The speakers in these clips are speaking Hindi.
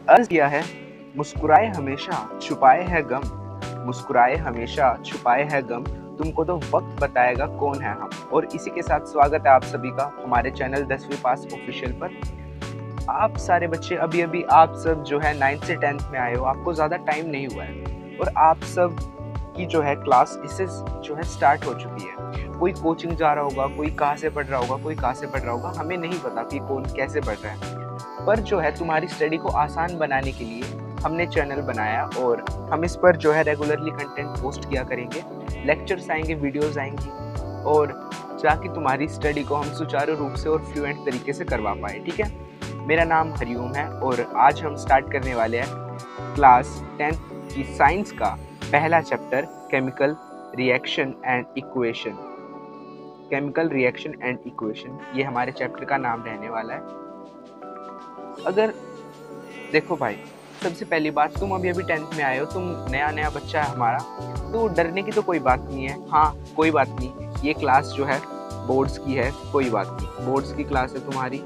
अर्ज किया है, मुस्कुराए हमेशा छुपाए है गम, मुस्कुराए हमेशा छुपाए है गम, तुमको तो वक्त बताएगा कौन है हम। और इसी के साथ स्वागत है आप सभी का हमारे चैनल 10वीं पास ऑफिशियल पर। आप सारे बच्चे अभी अभी आप सब जो है 9th से 10th में आए हो, आपको ज़्यादा टाइम नहीं हुआ है और आप सब की जो है क्लास इससे जो है स्टार्ट हो चुकी है। कोई कोचिंग जा रहा होगा, कोई कहाँ से पढ़ रहा होगा, कोई कहाँ से पढ़ रहा होगा, हमें नहीं पता कि कौन कैसे पढ़ रहा है। पर जो है तुम्हारी स्टडी को आसान बनाने के लिए हमने चैनल बनाया और हम इस पर जो है रेगुलरली कंटेंट पोस्ट किया करेंगे। लेक्चर्स आएंगे, वीडियोस आएंगी और ताकि तुम्हारी स्टडी को हम सुचारू रूप से और फ्लुएंट तरीके से करवा पाए। ठीक है, मेरा नाम हरिओम है और आज हम स्टार्ट करने वाले हैं क्लास 10th की साइंस का पहला chapter chemical reaction and equation. Chemical reaction and equation ये हमारे चैप्टर का नाम रहने वाला है। अगर देखो भाई, सबसे पहली बात, तुम अभी 10th में आए हो, तुम नया बच्चा है हमारा, तो डरने की तो कोई बात नहीं है। हाँ, कोई बात नहीं, ये क्लास जो है बोर्ड्स की है, कोई बात नहीं, बोर्ड्स की क्लास है तुम्हारी,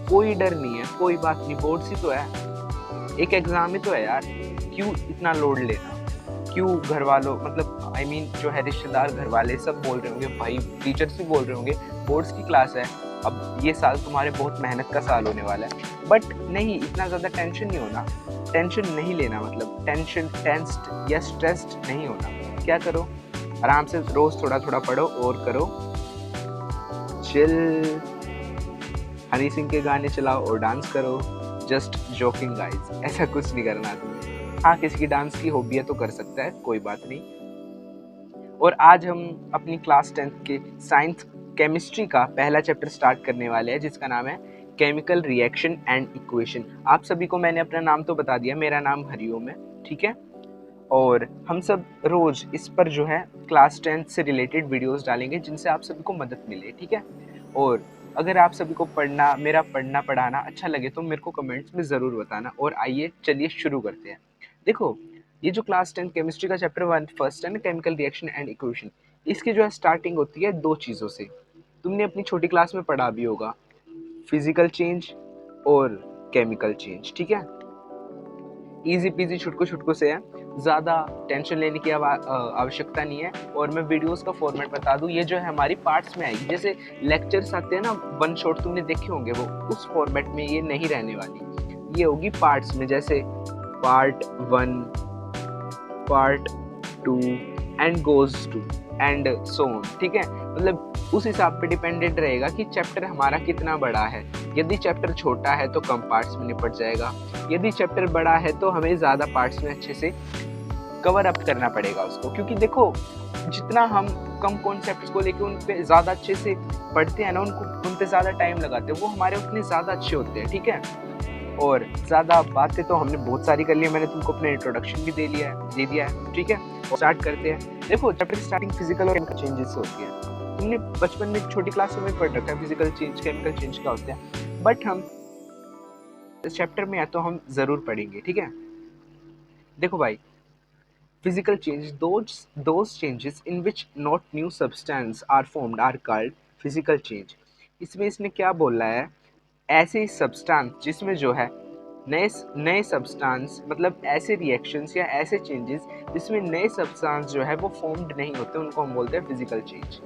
कोई डर नहीं है, कोई बात नहीं, बोर्ड्स ही तो है, एक एग्जाम ही तो है यार, क्यों इतना लोड लेना, क्यों घर वालों मतलब जो है रिश्तेदार, घर वाले सब बोल रहे होंगे, भाई टीचर्स भी बोल रहे होंगे बोर्ड्स की क्लास है, अब ये साल तुम्हारे बहुत मेहनत का साल होने वाला है। बट नहीं, इतना ज़्यादा टेंशन नहीं होना, टेंशन नहीं लेना, मतलब टेंस्ड या स्ट्रेस्ड नहीं होना। क्या करो, आराम से रोज़ थोड़ा थोड़ा पढ़ो और करो चिल, हनी सिंह के गाने चलाओ और डांस करो। जस्ट जोकिंग गाइज, ऐसा कुछ नहीं करना तुम्हें। हाँ, किसी की डांस की हॉबी है तो कर सकता है, कोई बात नहीं। और आज हम अपनी क्लास 10th के साइंस केमिस्ट्री का पहला चैप्टर स्टार्ट करने वाले हैं, जिसका नाम है केमिकल रिएक्शन एंड इक्वेशन। आप सभी को मैंने अपना नाम तो बता दिया, मेरा नाम हरिओम है, ठीक है। और हम सब रोज इस पर जो है क्लास 10th से रिलेटेड वीडियोस डालेंगे, जिनसे आप सभी को मदद मिले, ठीक है। और अगर आप सभी को मेरा पढ़ना पढ़ाना अच्छा लगे तो मेरे को कमेंट्स में ज़रूर बताना। और आइए चलिए शुरू करते हैं। देखो, ये जो क्लास 10th केमिस्ट्री का चैप्टर 1 फर्स्ट है ना, केमिकल रिएक्शन एंड इक्वेशन, इसकी जो है स्टार्टिंग होती है दो चीज़ों से। तुमने अपनी छोटी क्लास में पढ़ा भी होगा, फिजिकल चेंज और केमिकल चेंज, ठीक है। इजी पीजी छुटकू छुटकू से है, ज़्यादा टेंशन लेने की आवश्यकता नहीं है। और मैं वीडियोस का फॉर्मेट बता दूं, ये जो है हमारी पार्ट्स में आएगी, जैसे लेक्चर्स आते हैं ना, वन शॉट तुमने देखे होंगे, वो उस फॉर्मेट में ये नहीं रहने वाली, ये होगी पार्ट्स में, जैसे part 1, part 2 and goes to and so on, ठीक है। मतलब उस हिसाब पे डिपेंडेंट रहेगा कि चैप्टर हमारा कितना बड़ा है। यदि चैप्टर छोटा है तो कम पार्ट्स में निपट जाएगा, यदि चैप्टर बड़ा है तो हमें ज़्यादा पार्ट्स में अच्छे से कवर अप करना पड़ेगा उसको। क्योंकि देखो, जितना हम कम कॉन्सेप्ट्स को लेके उन पे ज़्यादा अच्छे से पढ़ते हैं ना, उन पे ज़्यादा टाइम लगाते हैं, वो हमारे उतने ज़्यादा अच्छे होते हैं, ठीक है। और ज़्यादा बातें तो हमने बहुत सारी कर ली है, मैंने तुमको अपना इंट्रोडक्शन भी दे दिया है, ठीक है। स्टार्ट करते हैं। देखो, चैप्टर स्टार्टिंग फिजिकल और केमिकल चेंजेस से होती है। तुमने बचपन में छोटी क्लासों में पढ़ रखा है फिजिकल चेंज, केमिकल चेंज क्या होते हैं, बट हम इस चैप्टर में है तो हम ज़रूर पढ़ेंगे, ठीक है। देखो भाई, physical change, those changes in which not new substance are formed are called physical change। इसमें इसने क्या बोला है, ऐसे सब्सटेंस जिसमें जो है नए सब्सटेंस, मतलब ऐसे रिएक्शंस या ऐसे चेंजेस जिसमें नए सब्सटेंस जो है वो फॉर्म्ड नहीं होते, उनको हम बोलते हैं फिजिकल चेंज।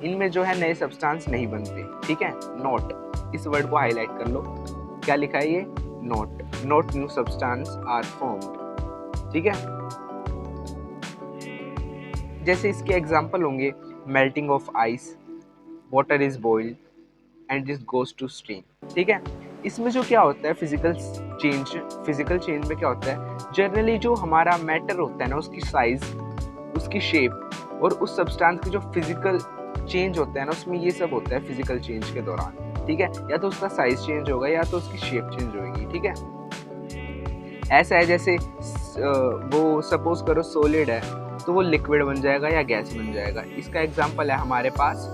इनमें जो है नए सब्सटेंस नहीं बनते, ठीक है। नॉट, इस वर्ड को हाईलाइट कर लो, क्या लिखा है ये, not new substance are formed, ठीक है। जैसे इसके एग्जाम्पल होंगे, melting of ice, water is boiled and this goes to stream, ठीक है। इसमें जो क्या होता है फिजिकल चेंज में क्या होता है, जनरली जो हमारा मैटर होता है ना, उसकी साइज, उसकी शेप और उस सब्सटेंस की जो फिजिकल चेंज होता है ना, उसमें ये सब होता है फिजिकल चेंज के दौरान, ठीक है। या तो उसका साइज चेंज होगा या तो उसकी शेप चेंज होगी, ठीक है। ऐसा है जैसे वो सपोज करो सॉलिड है तो वो लिक्विड बन जाएगा या गैस बन जाएगा। इसका एग्जांपल है हमारे पास,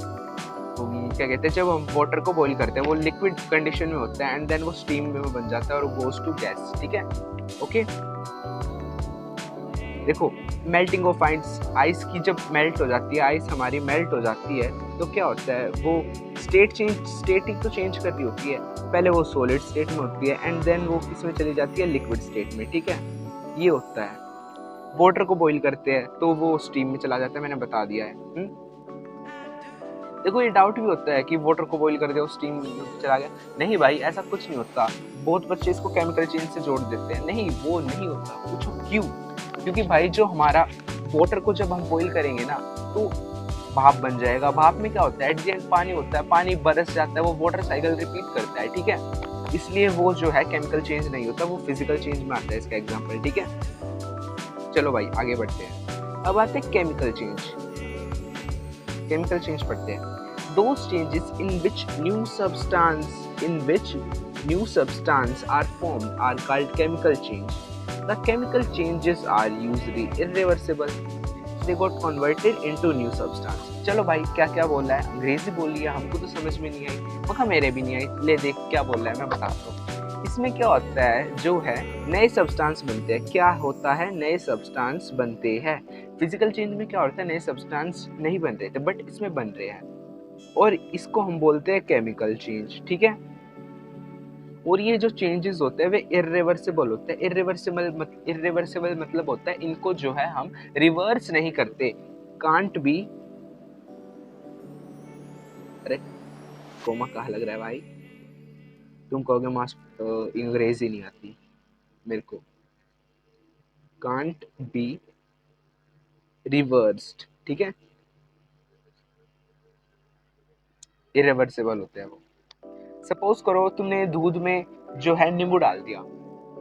क्या कहते हैं, जब हम वाटर को बॉईल करते हैं वो लिक्विड कंडीशन में होता है एंड देन वो स्टीम में बन जाता है और गोज टू गैस, ठीक है, ओके। देखो मेल्टिंग ऑफ आइस, आइस की जब मेल्ट हो जाती है, आइस हमारी मेल्ट हो जाती है तो क्या होता है, वो स्टेट ही तो चेंज कर रही होती है। पहले वो सॉलिड स्टेट में होती है एंड देन वो किसमें चली जाती है, लिक्विड स्टेट में, ठीक है। ये होता है। वाटर को बॉईल करते हैं तो वो स्टीम में चला जाता है, मैंने बता दिया है। देखो ये डाउट भी होता है कि वाटर को बॉईल कर दो स्टीम चला गया, नहीं भाई ऐसा कुछ नहीं होता। बहुत बच्चे इसको केमिकल चेंज से जोड़ देते हैं, नहीं वो नहीं होता। पूछो क्यों? क्योंकि भाई जो हमारा वाटर को जब हम बॉईल करेंगे ना तो भाप बन जाएगा। भाप में क्या होता है, एट द एंड पानी होता है, पानी बरस जाता है, वो वाटर साइकिल रिपीट करता है, ठीक है। इसलिए वो जो है केमिकल चेंज नहीं होता, वो फिजिकल चेंज में आता है इसका एग्जांपल, ठीक है। चलो भाई आगे बढ़ते हैं। अब आते हैं केमिकल चेंज। केमिकल चेंज पढ़ते हैं। Those changes in which new substance are formed are called chemical change. The chemical changes are usually irreversible. They got converted into new substance. चलो भाई क्या क्या बोल रहा है, अंग्रेजी बोल लिया, हमको तो समझ में नहीं आई, मगर मेरे भी नहीं आई। ले देख क्या बोल रहा है, मैं बताता हूँ। इसमें क्या होता है, जो है नए सब्सटेंस बनते हैं। क्या होता है, नए सब्सटेंस बनते हैं। फिजिकल चेंज में क्या होता है, नए सब्सटेंस नहीं बन रहे थे बट इसमें बन रहे हैं, और इसको हम बोलते हैं केमिकल चेंज, ठीक है। और ये जो चेंजेस होते हैं वे इर्रिवर्सिबल होते हैं। इर्रिवर्सिबल मतलब होता है इनको जो है हम रिवर्स नहीं करते। कांट बी, अरे कोमा कहाँ लग रहा है भाई, तुम कहोगे मास अंग्रेजी नहीं आती मेरे को। कांट बी रिवर्स्ड, ठीक है, इर्रिवर्सिबल होते हैं वो। सपोज करो तुमने दूध में जो है नींबू डाल दिया,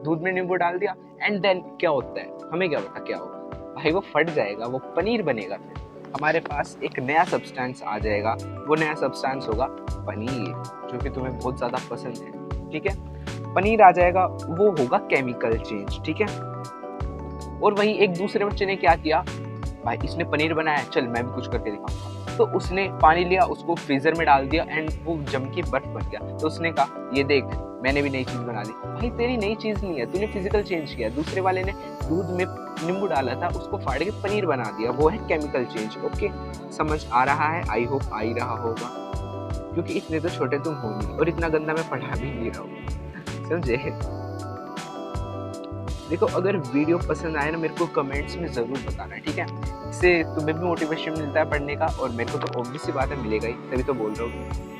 दूध में नींबू डाल दिया एंड देन क्या होता है, हमें क्या पता क्या होगा भाई, वो फट जाएगा, वो पनीर बनेगा। फिर हमारे पास एक नया सब्सटेंस आ जाएगा, वो नया सब्सटेंस होगा पनीर, जो कि तुम्हें बहुत ज्यादा पसंद है, ठीक है। पनीर आ जाएगा, वो होगा केमिकल चेंज, ठीक है। और वही एक दूसरे बच्चे ने क्या किया, भाई इसने पनीर बनाया, चल मैं भी कुछ करके दिखाऊंगा। तो उसने पानी लिया, उसको फ्रीजर में डाल दिया एंड वो जम के बर्फ बन गया। तो उसने कहा ये देख मैंने भी नई चीज बना दी। भाई तेरी नई चीज नहीं है, तूने फिजिकल चेंज किया। दूसरे वाले ने दूध में नींबू डाला था, उसको फाड़ के पनीर बना दिया, वो है केमिकल चेंज। ओके, समझ आ रहा है? आई होप आ ही रहा होगा, क्योंकि इतने तो छोटे तुम हो नहीं और इतना गंदा मैं पढ़ा भी नहीं रहा हूँ, समझे। देखो अगर वीडियो पसंद आए ना, मेरे को कमेंट्स में जरूर बताना, ठीक है। इससे तुम्हें भी मोटिवेशन मिलता है पढ़ने का, और मेरे को तो ऑब्वियस सी बात है मिलेगा ही, तभी तो बोल रहा हूँ।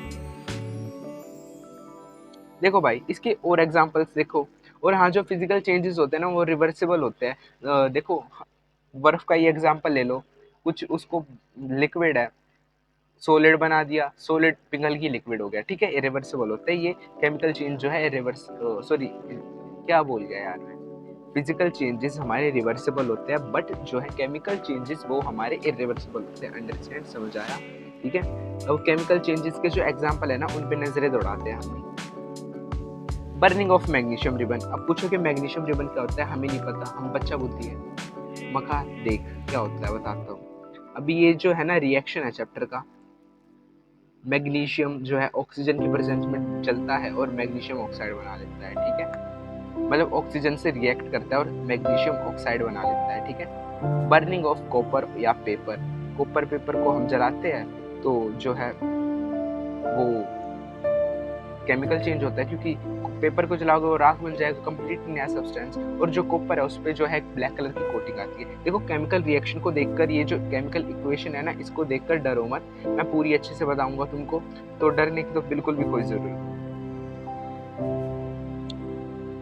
देखो भाई इसके और एग्जांपल्स देखो। और हाँ, जो फिजिकल चेंजेस होते हैं ना वो रिवर्सिबल होते हैं। देखो बर्फ का ये एग्जांपल ले लो, कुछ उसको लिक्विड है, सॉलिड बना दिया, सॉलिड पिघल की लिक्विड हो गया, ठीक है, इरिवर्सिबल होता है ये। केमिकल चेंज जो है सॉरी क्या बोल गया यार मैं, फिजिकल चेंजेस हमारे रिवर्सिबल होते हैं, बट जो है केमिकल चेंजेस वो हमारे इरिवर्सिबल होते हैं। अंडरस्टैंड, समझ आया, ठीक है। अब केमिकल चेंजेस के जो एग्जांपल है ना उन पे नजरें दौड़ाते हैं हम। Burning of magnesium ribbon. अब पूछो कि मैग्नीशियम रिबन क्या होता है, हमें नहीं पता, हम बच्चा बुद्धि है। मका देख क्या होता है, बताता हूँ। अभी ये जो है ना रिएक्शन है चैप्टर का, मैग्नीशियम जो है ऑक्सीजन की प्रेजेंस में चलता है और मैग्नीशियम ऑक्साइड बना लेता है, ठीक है। मतलब ऑक्सीजन से रिएक्ट करता है और मैग्नीशियम ऑक्साइड बना लेता है, ठीक है। बर्निंग ऑफ कॉपर या पेपर। कॉपर पेपर को हम जलाते हैं तो जो है वो केमिकल चेंज होता है, क्योंकि पेपर को जलाओगे वो राख बन जाएगा, कंप्लीट नया सब्सटेंस। और जो कॉपर है उस पे जो है ब्लैक कलर की कोटिंग आती है। देखो केमिकल रिएक्शन को देखकर, ये जो केमिकल इक्वेशन है ना, इसको देखकर डरो मत, मैं पूरी अच्छे से बताऊंगा तुमको, तो डरने की तो बिल्कुल भी कोई जरूरत नहीं।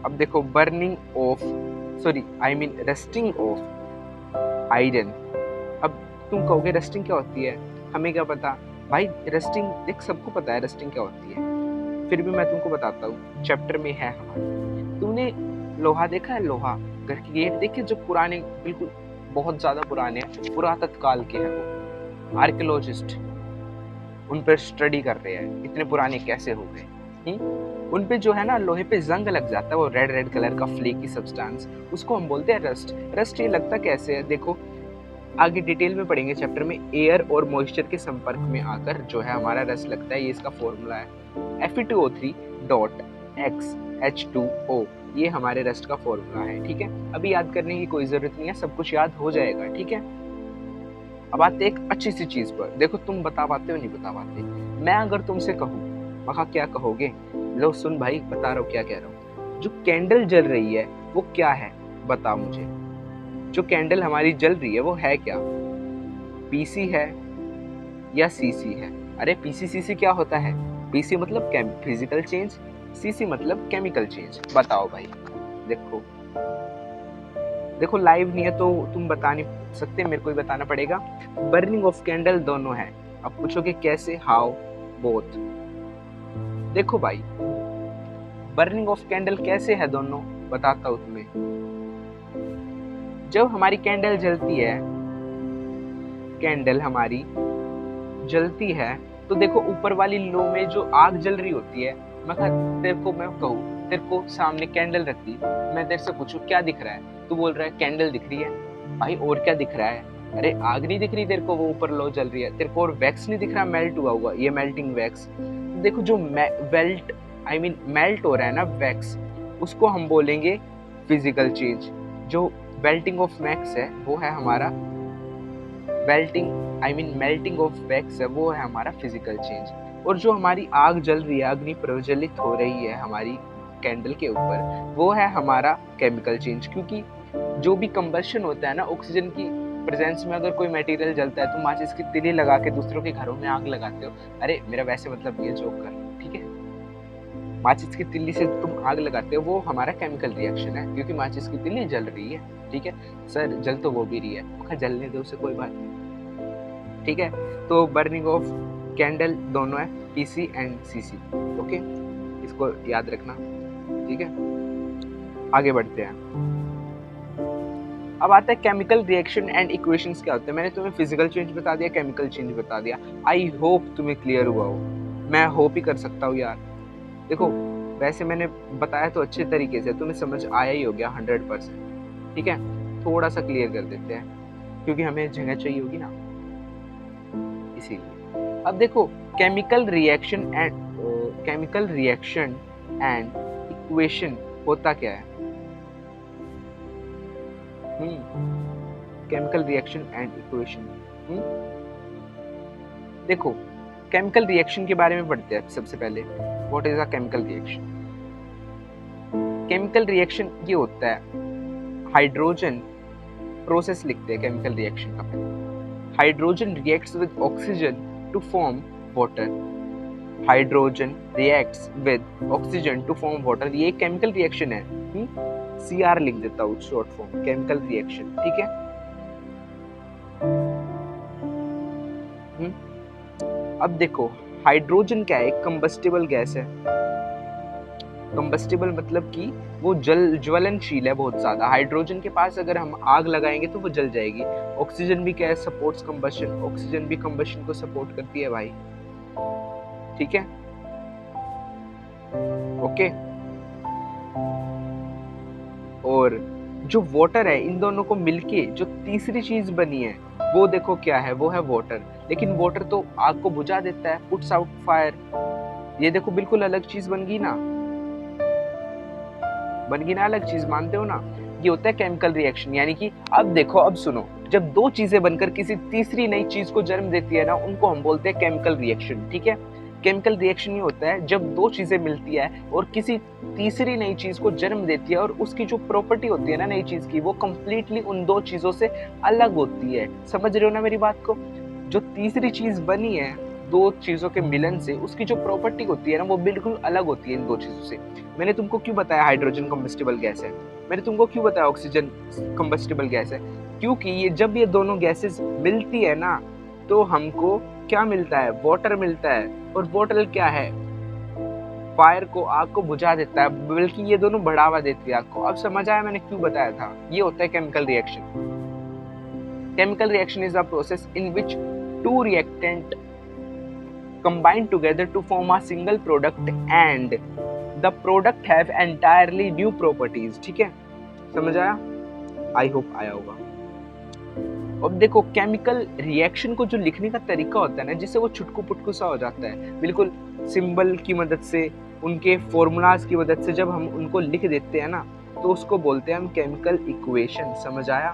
अब देखो burning of rusting of iron. अब तुम कहोगे रस्टिंग क्या होती है, हमें क्या पता भाई। रस्टिंग देख सबको पता है रस्टिंग क्या होती है, फिर भी मैं तुमको बताता हूँ, चैप्टर में है हमारे। तुमने लोहा देखा है, लोहा घर के गेट देखे जो पुराने, बिल्कुल बहुत ज्यादा पुराने हैं, पुरातत्व काल के हैं, वो आर्कियोलॉजिस्ट उन पर स्टडी कर रहे हैं इतने पुराने कैसे हो गए। उन पे जो है ना लोहे पे जंग लग जाता है, वो रेड रेड कलर का फ्लेकी सब्सटेंस, उसको हम बोलते हैं रस्ट। रस्ट ये लगता कैसे है, देखो आगे डिटेल में पढ़ेंगे चैप्टर में। एयर और मॉइस्चर के संपर्क में आकर जो है हमारा रस्ट लगता है, ये इसका फॉर्मूला है। Fe2O3 डॉट X H2O ये हमारे रेस्ट का फॉर्मूला है, ठीक है। अभी याद करने की कोई जरूरत नहीं है, सब कुछ याद हो जाएगा, ठीक है। अब आते एक अच्छी सी चीज पर, देखो तुम बता पाते हो नहीं बता पाते। मैं अगर तुमसे कहूँ, वहां क्या कहोगे? लो सुन भाई, बता रहा हूँ क्या कह रहा हूँ। जो कैंडल जल रही है वो क्या है, बता मुझे। जो कैंडल हमारी जल रही है वो है क्या? पीसी है या सीसी है? अरे पीसी सीसी क्या होता है? पीसी मतलब फिजिकल चेंज, सीसी मतलब केमिकल चेंज। बताओ भाई। देखो देखो लाइव नहीं है तो तुम बता नहीं सकते, मेरे को ही बताना पड़ेगा। बर्निंग ऑफ कैंडल दोनों है। अब पूछोगे कैसे? हाउ? बोथ। देखो भाई, बर्निंग ऑफ कैंडल कैसे है दोनों, बताता हूं तुम्हें। जब हमारी कैंडल जलती है, कैंडल हमारी जलती है, तो देखो ऊपर वाली लो में जो आग जल रही होती है, तेरे को सामने कैंडल रख दी, मैं तेरे से पूछूं क्या दिख रहा है, तू बोल रहा है कैंडल दिख रही है। भाई और क्या दिख रहा है? अरे आग नहीं दिख रही तेरे को, वो ऊपर लो जल रही है। तेरे को और वैक्स नहीं दिख रहा मेल्ट हुआ हुआ, ये मेल्टिंग वैक्स। देखो जो मेल्ट हो रहा है ना वैक्स, उसको हम बोलेंगे फिजिकल चेंज। जो मेल्टिंग ऑफ वैक्स है वो है हमारा मेल्टिंग ऑफ वैक्स है, वो है हमारा फिजिकल चेंज। और जो हमारी आग जल रही है, अग्नि प्रज्वलित हो रही है हमारी कैंडल के ऊपर, वो है हमारा केमिकल चेंज। क्योंकि जो भी कंबशन होता है ना, ऑक्सीजन की प्रेजेंस में अगर कोई मटेरियल जलता है तो माचिस की तिली लगा के दूसरों के घरों में आग लगाते हो। अरे मेरा वैसे मतलब ये जोक कर, ठीक है। माचिस की तिल्ली से तुम आग लगाते हो, वो हमारा केमिकल रिएक्शन है, क्योंकि माचिस की तिल्ली जल रही है, ठीक है। सर जल तो वो भी रही है, जलने दो, उसे कोई बात नहीं, ठीक है। तो बर्निंग ऑफ कैंडल दोनों है, पीसी एंड सीसी, ओके, इसको याद रखना, ठीक है। आगे बढ़ते हैं। अब आता है केमिकल रिएक्शन एंड इक्वेशंस क्या होते हैं। मैंने तुम्हें फिजिकल चेंज बता दिया, केमिकल चेंज बता दिया। आई होप तुम्हें क्लियर हुआ हो, मैं होप ही कर सकता हूँ यार। देखो वैसे मैंने बताया तो अच्छे तरीके से, तुम्हें समझ आया ही हो गया 100%, ठीक है। थोड़ा सा क्लियर कर देते हैं क्योंकि हमें जगह चाहिए होगी ना, इसीलिए। अब देखो केमिकल रिएक्शन एंड इक्वेशन होता क्या है? Chemical reaction and equation. देखो केमिकल रिएक्शन के बारे में पढ़ते हैं सबसे पहले। What is a chemical reaction? Chemical reaction ये होता है हाइड्रोजन प्रोसेस, लिखते हैं केमिकल रिएक्शन का पहले। Hydrogen reacts with oxygen to form water. Hydrogen reacts with oxygen to form water, ये केमिकल रिएक्शन है। CR लिख देता हूँ शॉर्ट फॉर्म, केमिकल रिएक्शन, ठीक है। अब देखो हाइड्रोजन क्या है? कंबस्टिबल गैस है। कंबस्टिबल मतलब कि वो ज्वलनशील है बहुत ज्यादा। हाइड्रोजन के पास अगर हम आग लगाएंगे तो वो जल जाएगी। ऑक्सीजन भी क्या है? Supports combustion. ऑक्सीजन भी कंबशन को सपोर्ट करती है भाई, ठीक है, ओके। और जो वाटर है, इन दोनों को मिलके जो तीसरी चीज बनी है वो देखो क्या है? वो है वाटर। लेकिन वाटर तो आग को बुझा देता है, पुट्स आउट फायर। ये देखो बिल्कुल अलग चीज बन गई ना, अलग चीज, मानते हो ना? ये होता है केमिकल रिएक्शन। यानी कि अब देखो, अब सुनो, जब दो चीजें बनकर किसी तीसरी नई चीज को जन्म देती है ना, उनको हम बोलते हैं केमिकल रिएक्शन, ठीक है। केमिकल रिएक्शन ये होता है जब दो चीजें मिलती है और किसी तीसरी नई चीज को जन्म देती है, और उसकी जो प्रॉपर्टी होती है ना नई चीज की, वो कंप्लीटली उन दो चीजों से अलग होती है। समझ रहे हो ना मेरी बात को? जो तीसरी चीज बनी है दो चीजों के मिलन से, उसकी जो प्रॉपर्टी होती है ना, वो बिल्कुल अलग होती है इन दो चीजों से। मैंने तुमको क्यों बताया हाइड्रोजन कंबस्टिबल गैस है? मैंने तुमको क्यों बताया ऑक्सीजन कंबस्टिबल गैस है? क्योंकि ये जब ये दोनों गैसेस मिलती है ना, तो हमको क्या मिलता है? वाटर मिलता है। और वाटर क्या है? फायर को, आग को बुझा देता है, बल्कि ये दोनों बढ़ावा देती है आग को। अब समझ आया मैंने क्यों बताया था? ये होता है chemical reaction. Chemical reaction is a process in which two reactant combine together to form a single product and the product have entirely new properties, ठीक है, समझ आया? आई होप आया होगा। अब देखो केमिकल रिएक्शन को जो लिखने का तरीका होता है ना, जिससे वो छुटकू पुटकू सा हो जाता है, बिल्कुल सिंबल की मदद से उनके फॉर्मूलाज की मदद से जब हम उनको लिख देते हैं ना, तो उसको बोलते हैं हम केमिकल इक्वेशन। समझ आया?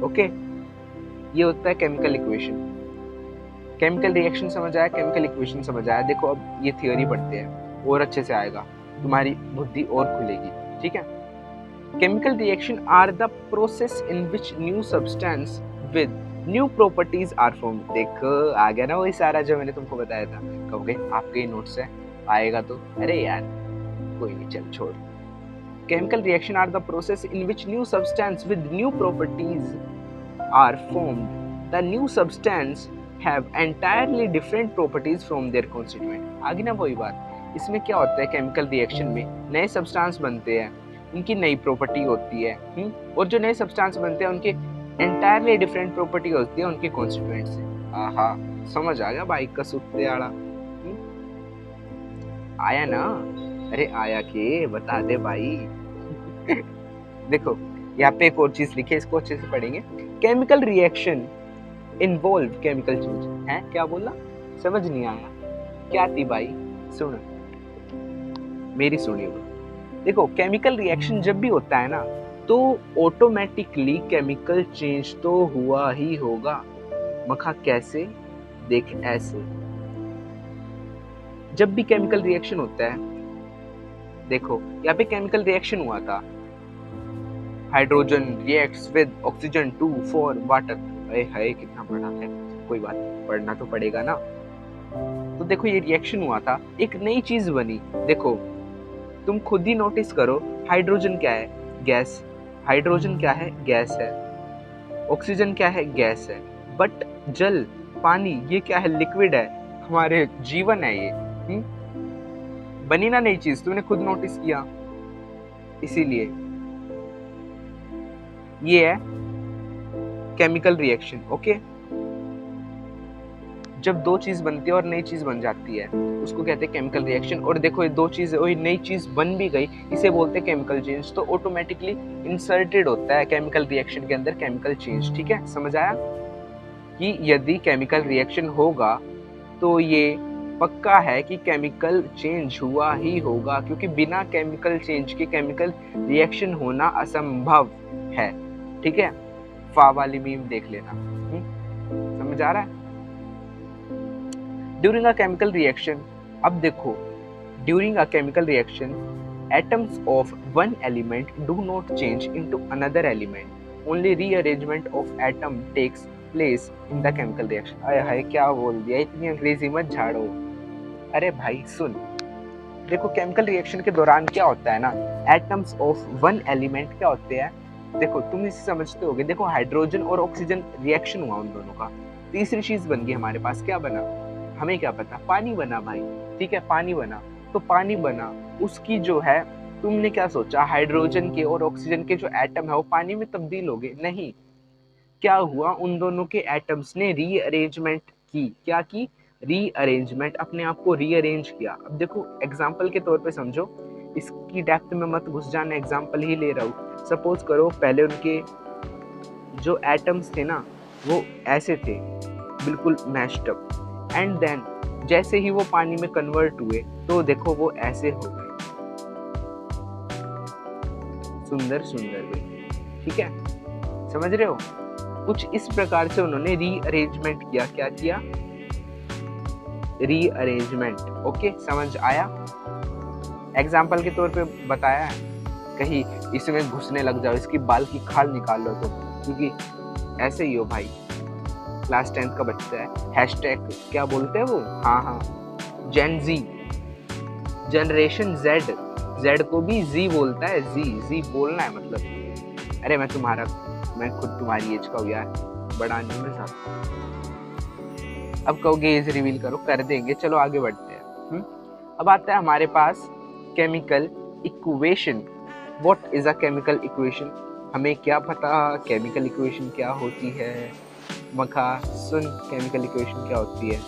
ओके, ये होता है केमिकल इक्वेशन। केमिकल रिएक्शन समझ आया, केमिकल इक्वेशन समझ आया। देखो अब ये थियोरी पढ़ते हैं और अच्छे से आएगा, तुम्हारी बुद्धि और खुलेगी। ठीक है। Chemical reaction are the process in which new substance with new properties are form. देखो आ गया ना वही सारा जो मैंने तुमको बताया था। कहोगे आपके ही नोट्स है, आएगा तो। अरे यार कोई नहीं, चल छोड़। Chemical reaction are the process in which new substance with new properties are formed. The new substance have entirely different properties from their constituent. आगे ना वही बात, इसमें क्या होता है केमिकल रिएक्शन में, नए सब्सटेंस बनते हैं, उनकी नई प्रॉपर्टी होती है, और जो नए सब्सटेंस बनते हैं उनके entirely different प्रॉपर्टी होती है उनके कॉन्स्टिट्यूएंट से। आहा, समझ आ गया भाई का सुत्ते आड़ा। आया ना? अरे आया के बता दे भाई। देखो यहाँ पे एक और चीज लिखी है, इसको अच्छे से पढ़ेंगे। Chemical reaction involve chemical change. है क्या बोला? समझ नहीं आया क्या थी भाई? सुन मेरी सुनिए। देखो केमिकल रिएक्शन जब भी होता है ना, तो ऑटोमेटिकली केमिकल चेंज तो हुआ ही होगा। मखा कैसे? देख ऐसे। जब भी केमिकल रिएक्शन होता है, देखो यहाँ पे केमिकल रिएक्शन हुआ था, hydrogen reacts with oxygen to for water. अरे हाय कितना पढ़ा है, कोई बात, पढ़ना तो पड़ेगा ना। तो देखो ये रिएक्शन हुआ था, एक नई चीज बनी। देखो तुम खुद ही नोटिस करो, हाइड्रोजन क्या है? गैस। हाइड्रोजन क्या है? गैस है। ऑक्सीजन क्या है? गैस है। बट जल, पानी, ये क्या है? लिक्विड है, हमारे जीवन है ये। बनी ना नई चीज, तुमने खुद नोटिस किया। इसीलिए ये है केमिकल रिएक्शन। ओके, जब दो चीज बनती है और नई चीज बन जाती है उसको कहते हैं केमिकल रिएक्शन। और देखो ये दो चीज, वही नई चीज बन भी गई, इसे बोलते हैं केमिकल चेंज। तो ऑटोमेटिकली इंसर्टेड होता है केमिकल रिएक्शन के अंदर केमिकल चेंज। ठीक है, समझ आया कि यदि केमिकल रिएक्शन होगा तो ये पक्का है कि केमिकल चेंज हुआ ही होगा, क्योंकि बिना केमिकल चेंज के केमिकल रिएक्शन होना असंभव है। ठीक है, फा वाली मीम देख लेना। समझ आ रहा है? ड्यूरिंग अ केमिकल रिएक्शन, अब देखो during a chemical reaction atoms of one element do not change into another element. Only rearrangement of atom takes place in the chemical reaction. अरे हाय क्या बोल दिया, इतनी अंग्रेजी मत झाड़ो। अरे भाई सुन, देखो केमिकल रिएक्शन के दौरान क्या होता है ना, एटम्स ऑफ वन एलिमेंट क्या होते हैं, देखो तुम इसे समझते होगे। देखो हाइड्रोजन और ऑक्सीजन रिएक्शन हुआ उन दोनों का, तीसरी चीज बन गई हमारे पास। क्या बना? हमें क्या पता, पानी बना भाई। ठीक है, पानी बना, तो पानी बना, उसकी जो है, तुमने क्या सोचा हाइड्रोजन के और ऑक्सीजन के जो एटम है वो पानी में तब्दील हो गए? नहीं, क्या हुआ, उन दोनों के एटम्स ने रीअरेंजमेंट की। क्या की? रीअरेंजमेंट, अपने आप को रीअरेंज किया। अब देखो एग्जांपल के तौर पे समझो, इसकी डेप्थ में मत घुस जाना, एग्जांपल ही ले रहा हूँ। सपोज करो पहले उनके जो एटम्स थे ना वो ऐसे थे, बिल्कुल मैश्ड अप, एंड देन जैसे ही वो पानी में कन्वर्ट हुए तो देखो वो ऐसे हो गए, सुंदर सुंदर। ठीक है, समझ रहे हो? कुछ इस प्रकार से उन्होंने रीअरेंजमेंट किया। क्या किया? रीअरेंजमेंट। ओके, समझ आया? एग्जाम्पल के तौर पे बताया है, कहीं इसमें घुसने लग जाओ, इसकी बाल की खाल निकाल लो तो, क्योंकि ऐसे ही हो भाई, क्लास 10th का बच्चा है। हैशटैग क्या बोलते हैं वो? हाँ, जेन जी, जनरेशन जेड। जेड को भी जी बोलता है, जी बोलना है मतलब। अरे मैं खुद तुम्हारी एज का हूँ यार, बड़ा नहीं मैं साथ। अब कहोगे एज रिवील करो, कर देंगे, चलो आगे बढ़ते हैं। अब आता है हमारे पास chemical equation. What is a chemical equation? हमें क्या पता केमिकल इक्वेशन क्या होती है? मखा सुन, केमिकल इक्वेशन क्या होती है?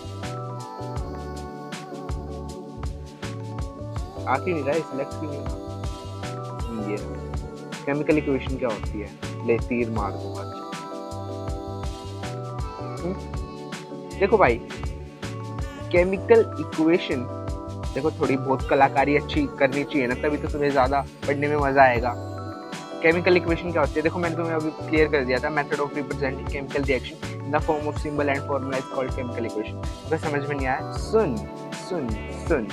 आखिर नहीं रहा, सिलेक्ट भी नहीं। ये केमिकल इक्वेशन क्या होती है? ले तीर मार दूंगा। देखो भाई, केमिकल इक्वेशन, देखो थोड़ी बहुत कलाकारी अच्छी करनी चाहिए ना, तभी तो तुम्हें ज़्यादा पढ़ने में मज़ा आएगा। केमिकल इक्वेशन क्या होती है, देखो मैंने तुम्हें अभी क्लियर कर दिया था, method of representing chemical reaction in the form of symbol and formula is called chemical equation. अगर समझ में नहीं आया, सुन सुन सुन।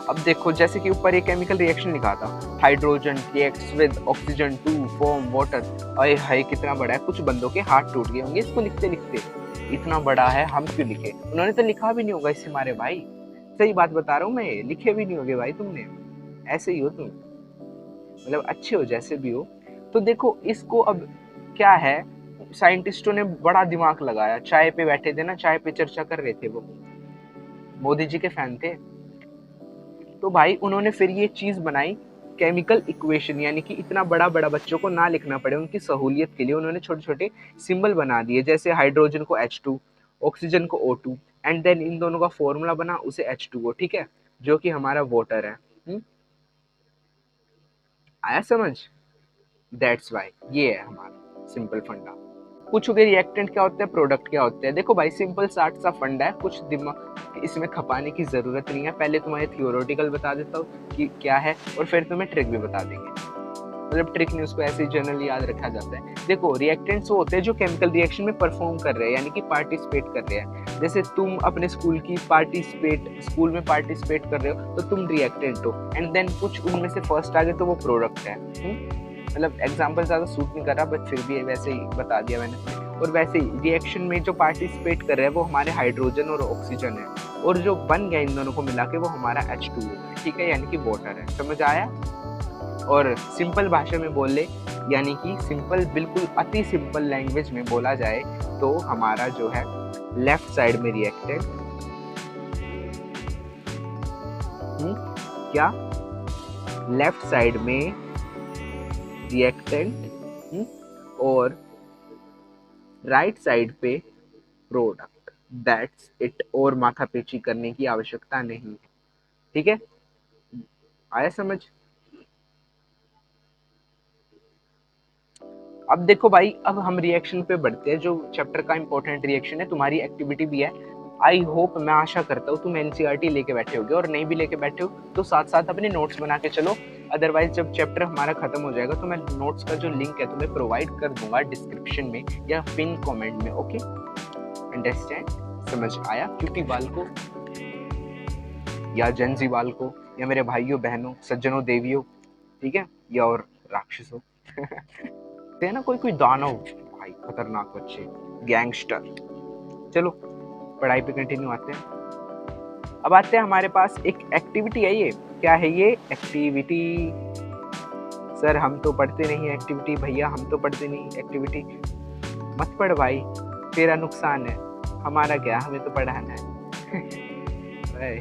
अब देखो जैसे कि ऊपर एक केमिकल रिएक्शन लिखा था, hydrogen reacts with oxygen to form water. अरे हाय कितना बड़ा है, कुछ बंदों के हाथ टूट गए होंगे इसको लिखते लिखते, इतना बड़ा है, हम क्यों लिखे, उन्होंने तो लिखा भी नहीं होगा इससे मारे भाई, सही बात बता रहा हूँ मैं, लिखे भी नहीं होगे भाई तुमने, ऐसे ही हो तुम, मतलब अच्छे हो जैसे भी हो। तो देखो इसको अब क्या है, साइंटिस्टों ने बड़ा दिमाग लगाया, चाय पे बैठे थे ना, चाय पे चर्चा कर रहे थे, वो मोदी जी के फैन थे, तो भाई उन्होंने फिर ये चीज बनाई केमिकल इक्वेशन, यानी कि इतना बड़ा बड़ा बच्चों को ना लिखना पड़े, उनकी सहूलियत के लिए उन्होंने छोटे छोटे सिंबल बना दिए, जैसे हाइड्रोजन को H2, ऑक्सीजन को O2, एंड देन इन दोनों का फॉर्मूला बना उसे H2O, ठीक है, जो कि हमारा वाटर है। आया समझ? दैट्स वाई, ये है हमारा सिंपल फंडा। पूछोगे रिएक्टेंट क्या होता है, प्रोडक्ट क्या होता है, देखो भाई सिंपल साठ सा फंडा है, कुछ दिमाग इसमें खपाने की जरूरत नहीं है, पहले तुम्हें थियोरेटिकल बता देता हूँ कि क्या है, और फिर तुम्हें ट्रिक भी बता देंगे, मतलब ट्रिक नहीं, उसको ऐसे जनरली याद रखा जाता है। देखो रिएक्टेंट्स वो होते हैं जो केमिकल रिएक्शन में परफॉर्म कर रहे हैं, यानी कि पार्टिसिपेट कर रहे हैं, जैसे तुम अपने स्कूल में पार्टिसिपेट कर रहे हो तो तुम रिएक्टेंट हो, एंड देन कुछ उनमें से फर्स्ट आ गए तो वो प्रोडक्ट है। मतलब एग्जाम्पल ज़्यादा सूट नहीं कर रहा, बट फिर भी वैसे ही बता दिया मैंने। और वैसे ही रिएक्शन में जो पार्टिसिपेट कर रहे हैं वो हमारे हाइड्रोजन और ऑक्सीजन है, और जो बन गया इन दोनों को मिला के वो हमारा H2O है, ठीक है, यानी कि वाटर है। समझ आया? और सिंपल भाषा में बोल ले, यानी कि सिंपल, बिल्कुल अति सिंपल लैंग्वेज में बोला जाए तो हमारा जो है लेफ्ट साइड में रिएक्टेंट, क्या लेफ्ट साइड में रिएक्टेंट और राइट साइड पे प्रोडक्ट, दैट्स इट, और माथापेची करने की आवश्यकता नहीं है, ठीक है, आया समझ? अब देखो भाई, अब हम रिएक्शन पे बढ़ते हैं, जो चैप्टर का इंपॉर्टेंट रिएक्शन है, तुम्हारी एक्टिविटी भी है। आई होप, मैं आशा करता हूँ तुम एनसीईआरटी लेके बैठे होगे, और नहीं भी लेके बैठे हो तो साथ साथ अपने नोट्स बना के चलो, अदरवाइज जब चैप्टर हमारा खत्म हो जाएगा तो मैं नोट्स का जो लिंक है तुम्हें प्रोवाइड कर दूंगा डिस्क्रिप्शन में या पिन कमेंट में। Okay, understand? समझ आया? क्यूटी बाल को या जेंजी बाल को, या मेरे भाइयों बहनों सज्जनों देवियों, ठीक है, या और राक्षसों है ना, कोई कोई दानव भाई, खतरनाक बच्चे, गैंगस्टर। चलो पढ़ाई पे कंटिन्यू आते हैं। अब आते हैं, हमारे पास एक एक्टिविटी है, ये क्या है, ये एक्टिविटी, सर हम तो पढ़ते नहीं एक्टिविटी, भैया हम तो पढ़ते नहीं एक्टिविटी, मत पढ़ भाई, तेरा नुकसान है, हमारा क्या, हमें तो पढ़ाना है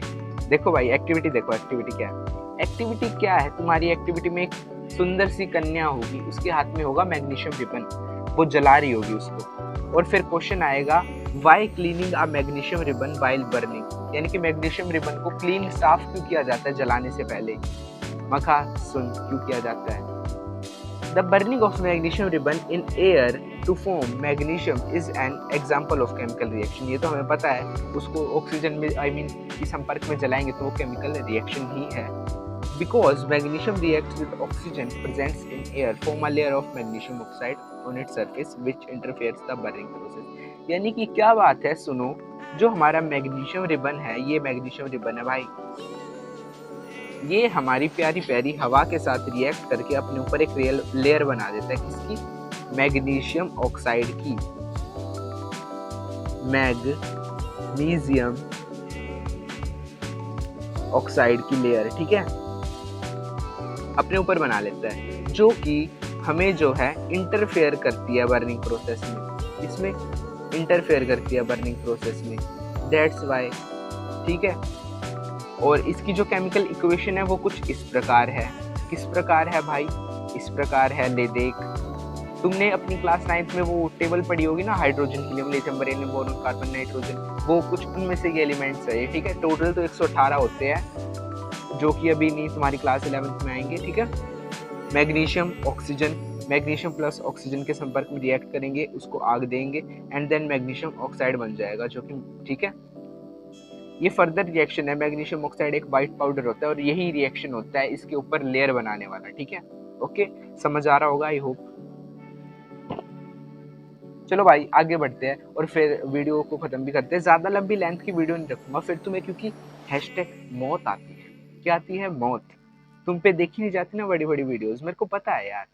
देखो भाई एक्टिविटी, देखो एक्टिविटी क्या है, एक्टिविटी क्या है, तुम्हारी एक्टिविटी में एक सुंदर सी कन्या होगी, उसके हाथ में होगा मैग्नीशियम रिबन, वो जला रही होगी उसको, और फिर क्वेश्चन आएगा वाई क्लीनिंग अ मैग्नीशियम रिबन वाइल बर्निंग, यानी कि मैग्नीशियम रिबन को क्लीन, साफ क्यों किया जाता है जलाने से पहले, मखा सुन क्यों किया जाता है। The burning of magnesium ribbon in air to form magnesium is an example of chemical reaction, ये तो हमें पता है, उसको ऑक्सीजन में के संपर्क में जलाएंगे तो वो केमिकल रिएक्शन ही है। Because magnesium reacts with oxygen present in air, form a layer of magnesium oxide on its surface, which interferes the burning process. यानी कि क्या बात है, सुनो, जो हमारा मैग्नीशियम रिबन है, ये मैग्नीशियम रिबन है भाई, ये हमारी प्यारी प्यारी हवा के साथ रिएक्ट करके अपने ऊपर एक लेयर बना देता है, किसकी, मैग्नीशियम ऑक्साइड की, मैग्नीशियम ऑक्साइड की लेयर, ठीक है, अपने ऊपर बना लेता है, जो कि हमें जो है इंटरफेयर करती है बर्निंग प्रोसेस में, इसमें इंटरफेयर करती है बर्निंग प्रोसेस में, दैट्स वाई, ठीक है। और इसकी जो केमिकल इक्वेशन है वो कुछ इस प्रकार है, किस प्रकार है भाई, इस प्रकार है, ले देख, तुमने अपनी क्लास 9th में वो टेबल पढ़ी होगी ना, hydrogen helium lithium beryllium boron carbon nitrogen, वो कुछ उनमें से एलिमेंट्स है, ठीक है, टोटल तो 118 होते हैं, जो कि अभी नहीं, तुम्हारी क्लास 11th में आएंगे, ठीक है। Magnesium oxygen, magnesium plus oxygen के संपर्क में रिएक्ट करेंगे, उसको आग देंगे, एंड देन मैग्नीशियम ऑक्साइड बन जाएगा, जो कि ठीक है, ये फर्दर रिएक्शन है, मैग्नीशियम ऑक्साइड एक व्हाइट पाउडर होता है और यही रिएक्शन होता है इसके ऊपर लेयर बनाने वाला, ठीक है। ओके, समझ आ रहा होगा आई होप। चलो भाई आगे बढ़ते हैं और फिर वीडियो को खत्म भी करते हैं। ज्यादा लंबी लेंथ की वीडियो नहीं रखूंगा फिर तुम्हें, क्योंकि हैशटैग मौत आती है। क्या आती है? मौत। तुम पे देखी नहीं जाती ना बड़ी बड़ी वीडियोस, मेरे को पता है यार।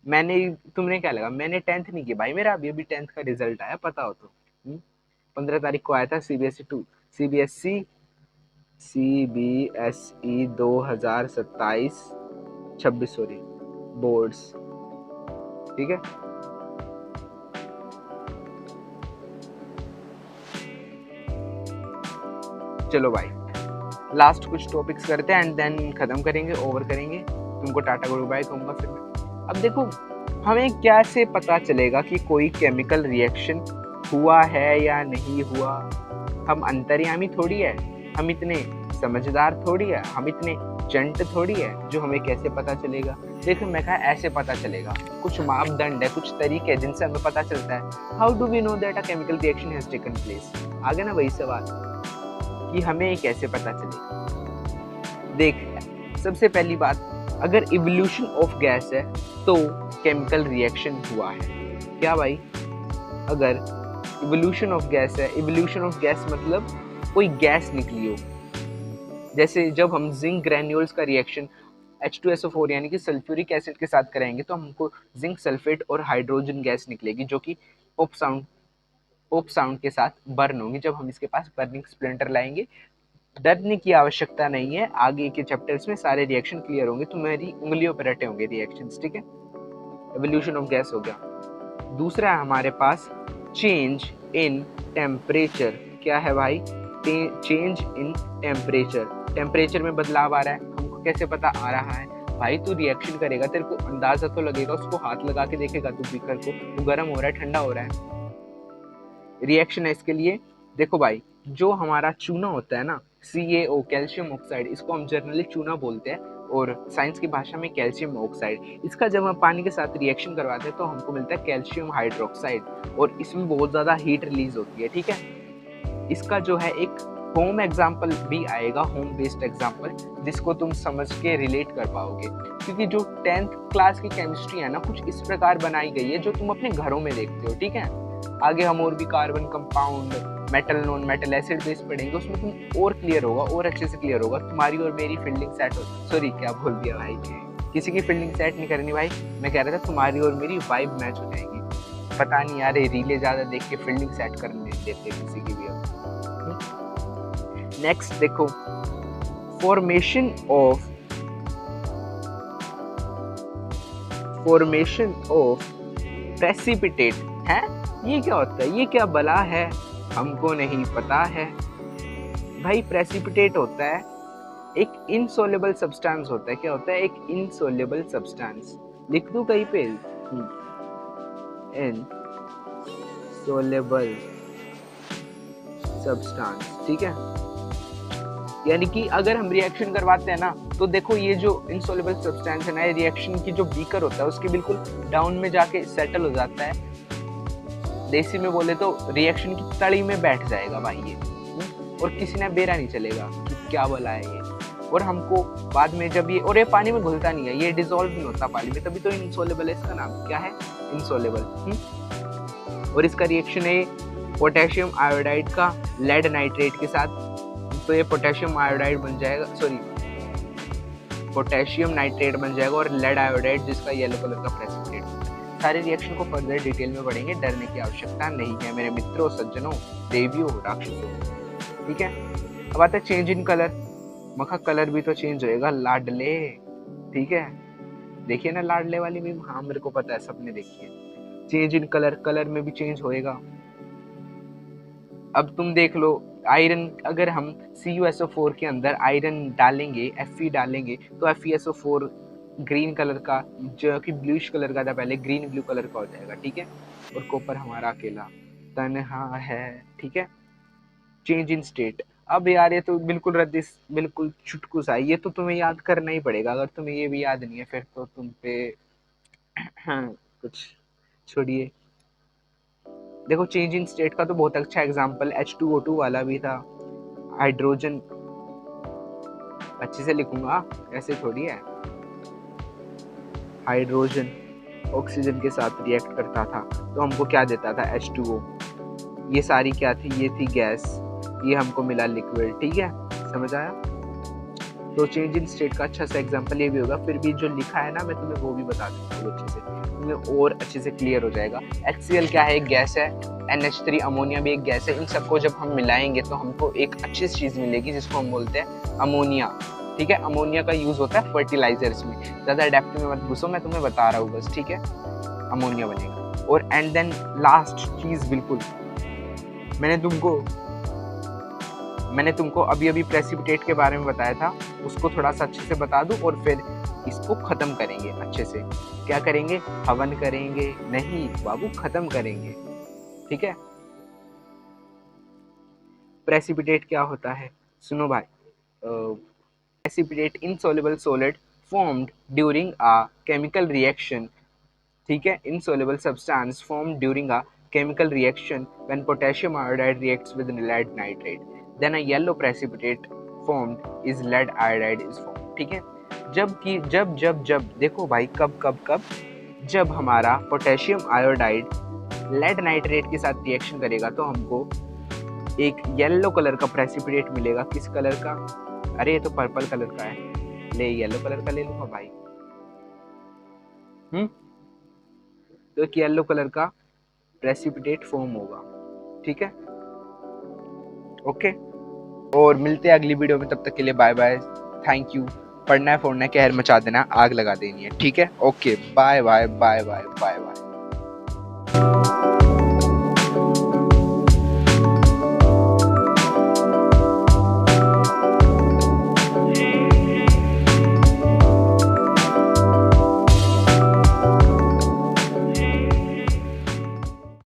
मैंने, तुमने क्या लगा मैंने 10th नहीं किया भाई, मेरा अभी 10th का रिजल्ट आया, पता हो तो। 15 तारीख को आया था सीबीएसई सीबीएसई 2027-26 सॉरी बोर्ड्स, ठीक है। चलो भाई लास्ट कुछ टॉपिक्स करते हैं एंड देन खत्म करेंगे, ओवर करेंगे, तुमको टाटा गुड बाय कहूंगा फिर मैं। अब देखो, हमें कैसे पता चलेगा कि कोई केमिकल रिएक्शन हुआ है या नहीं हुआ? हम अंतर्यामी थोड़ी है, हम इतने समझदार थोड़ी है, हम इतने चंट थोड़ी है जो हमें कैसे पता चलेगा। देखो मैं कहा ऐसे पता चलेगा, कुछ मापदंड है, कुछ तरीके हैं जिनसे हमें पता चलता है। How do we know that a chemical reaction has taken place? आ गया ना वही सवाल कि हमें कैसे पता चलेगा। देख, सबसे पहली बात, अगर इवोल्यूशन ऑफ गैस है तो केमिकल रिएक्शन हुआ है। क्या भाई? अगर इवोल्यूशन ऑफ गैस है, इवोल्यूशन ऑफ गैस मतलब कोई गैस निकली हो। जैसे जब हम जिंक ग्रैन्यूल्स का रिएक्शन H2SO4 यानी कि सल्फ्यूरिक एसिड के साथ कराएंगे तो हमको जिंक सल्फेट और हाइड्रोजन गैस निकलेगी, जो कि ओप साउंड के साथ बर्न होंगी जब हम इसके पास बर्निंग स्प्लिंटर लाएंगे। डरने की आवश्यकता नहीं है, आगे के चैप्टर्स में सारे रिएक्शन क्लियर होंगे, तुम्हारी उंगलियों पर रटे होंगे रिएक्शंस, ठीक है। एवोल्यूशन ऑफ गैस हो गया। दूसरा है हमारे पास चेंज इन टेम्परेचर। क्या है भाई? Change in temperature. टेम्परेचर में बदलाव आ रहा है, हमको कैसे पता आ रहा है? भाई तू रिएक्शन करेगा, तेरे को अंदाजा तो लगेगा, उसको हाथ लगा के देखेगा तू बीकर को, तू गर्म हो रहा है ठंडा हो रहा है। रिएक्शन है इसके लिए। देखो भाई, जो हमारा चूना होता है ना, CaO कैल्शियम ऑक्साइड, इसको हम जनरली चूना बोलते हैं और साइंस की भाषा में कैल्शियम ऑक्साइड। इसका जब हम पानी के साथ रिएक्शन करवाते हैं तो हमको मिलता है कैल्शियम हाइड्रोक्साइड और इसमें बहुत ज़्यादा हीट रिलीज होती है, ठीक है। इसका जो है एक होम एग्जाम्पल भी आएगा, होम बेस्ड एग्जाम्पल, जिसको तुम समझ के रिलेट कर पाओगे, क्योंकि जो 10th क्लास की केमिस्ट्री है ना, कुछ इस प्रकार बनाई गई है जो तुम अपने घरों में देखते हो, ठीक है। आगे हम और भी carbon compound, metal, non metal, acid base पढ़ेंगे, उसमें तुम और क्लियर होगा, और अच्छे से क्लियर होगा। तुम्हारी और मेरी फील्डिंग सेट हो, सॉरी क्या बोल दिया भाई, किसी की फील्डिंग सेट नहीं करनी भाई, मैं कह रहा था तुम्हारी और मेरी वाइब मैच हो जाएगी। पता नहीं यार, ये रीले ज्यादा देख के फील्डिंग सेट करने देते किसी की भी। नेक्स्ट देखो, फॉर्मेशन ऑफ प्रेसिपिटेट है। ये क्या होता है? ये क्या बला है? हमको नहीं पता है भाई। प्रेसिपिटेट होता है एक इनसोल्युबल सब्सटेंस होता है। क्या होता है? एक इनसोल्युबल सब्सटेंस। लिख दूं कहीं पे? इनसोल्युबल सब्सटेंस, ठीक है। यानी कि अगर हम रिएक्शन करवाते हैं ना, तो देखो ये जो इनसोल्युबल सब्सटेंस है ना, ये रिएक्शन की जो बीकर होता है उसके बिल्कुल डाउन में जाके सेटल हो जाता है। देसी में बोले तो रिएक्शन की तली में बैठ जाएगा भाई ये, और किसी ने बेरा नहीं चलेगा कि क्या बोला है ये। और हमको बाद में जब ये, और ये पानी में घुलता नहीं है, ये डिसॉल्व नहीं होता पानी में, तभी तो इनसोल्युबल है। इसका नाम क्या है? इनसोल्युबल। और इसका रिएक्शन है पोटेशियम आयोडाइड का लेड नाइट्रेट के साथ, तो ये पोटेशियम आयोडाइड बन जाएगा, सॉरी पोटेशियम नाइट्रेट बन जाएगा, और लेड आयोडाइड जिसका येलो कलर का प्रेसिपिटेट। सारे रिएक्शन को फर्दर डिटेल में पढ़ेंगे, डरने की आवश्यकता नहीं है मेरे मित्रों, सज्जनों, देवियों, राक्षसों, ठीक है। अब आता है चेंज इन कलर। मखा कलर भी तो चेंज होएगा लाडले, ठीक है। देखिए ना लाडले वाली भी, हाँ मेरे को पता है, सबने देखी है। चेंज इन कलर, कलर में भी चेंज होएगा। अब तुम देख लो, आयरन, अगर हम CuSO4 के अंदर आयरन डालेंगे, Fe डालेंगे, तो FeSO4 ग्रीन कलर का, जो कि ब्लूइश कलर का था पहले, ग्रीन ब्लू कलर का हो जाएगा, ठीक है। और कॉपर हमारा अकेला तन्हा है, ठीक है। Change in state. अब यार ये तो बिल्कुल रद्दिस, बिल्कुल चुटकू सा, ये तो तुम्हें याद करना ही पड़ेगा। अगर तुम्हें ये भी याद नहीं है फिर तो तुम पे कुछ छोड़िए। देखो चेंज इन स्टेट का तो बहुत अच्छा एग्जांपल H2O2 वाला भी था। हाइड्रोजन, अच्छे से लिखूंगा, ऐसे थोड़ी है। हाइड्रोजन ऑक्सीजन के साथ रिएक्ट करता था तो हमको क्या देता था, H2O। ये सारी क्या थी, ये थी गैस, ये हमको मिला लिक्विड। ठीक है, समझ आया। तो चेंज इन स्टेट का अच्छा सा एग्जांपल ये भी होगा। फिर भी जो लिखा है ना मैं तुम्हें वो भी बता देता हूँ अच्छे से, तुम्हें और अच्छे से क्लियर हो जाएगा। HCl क्या है, एक गैस है। NH3 अमोनिया भी एक गैस है। इन सबको जब हम मिलाएंगे तो हमको एक अच्छी चीज मिलेगी जिसको हम बोलते हैं अमोनिया। ठीक है, अमोनिया का यूज होता है फर्टिलाइजर्स में। ज्यादा डेप्थ में मत घुसो, मैं तुम्हें बता रहा हूँ बस। ठीक है, अमोनिया बनेगा। और एंड देन लास्ट चीज, बिल्कुल मैंने तुमको अभी अभी प्रेसिपिटेट के बारे में बताया था, उसको थोड़ा सा अच्छे से बता दूं और फिर इसको खत्म करेंगे अच्छे से। क्या करेंगे, हवन करेंगे? नहीं बाबू, खत्म करेंगे। ठीक है, प्रेसिपिटेट क्या होता है, सुनो भाई। Precipitate insoluble solid formed during a chemical reaction. ठीक है, insoluble substance formed during a chemical reaction when potassium iodide reacts with lead nitrate, then a yellow precipitate formed is lead iodide is formed। ठीक है, जब देखो भाई, कब जब हमारा पोटेशियम आयोडाइड लेड नाइट्रेट के साथ रिएक्शन करेगा तो हमको एक येलो कलर का प्रेसिपिटेट मिलेगा। किस कलर का, अरे ये तो पर्पल कलर का है, ले येलो कलर का ले लूंगा भाई। तो एक येलो कलर का प्रेसिपिटेट फॉर्म होगा। ठीक है, ओके। और मिलते हैं अगली वीडियो में, तब तक के लिए बाय बाय, थैंक यू। पढ़ना है फोड़ना है, कहर मचा देना, आग लगा देनी है। ठीक है, okay, bye bye bye bye bye bye.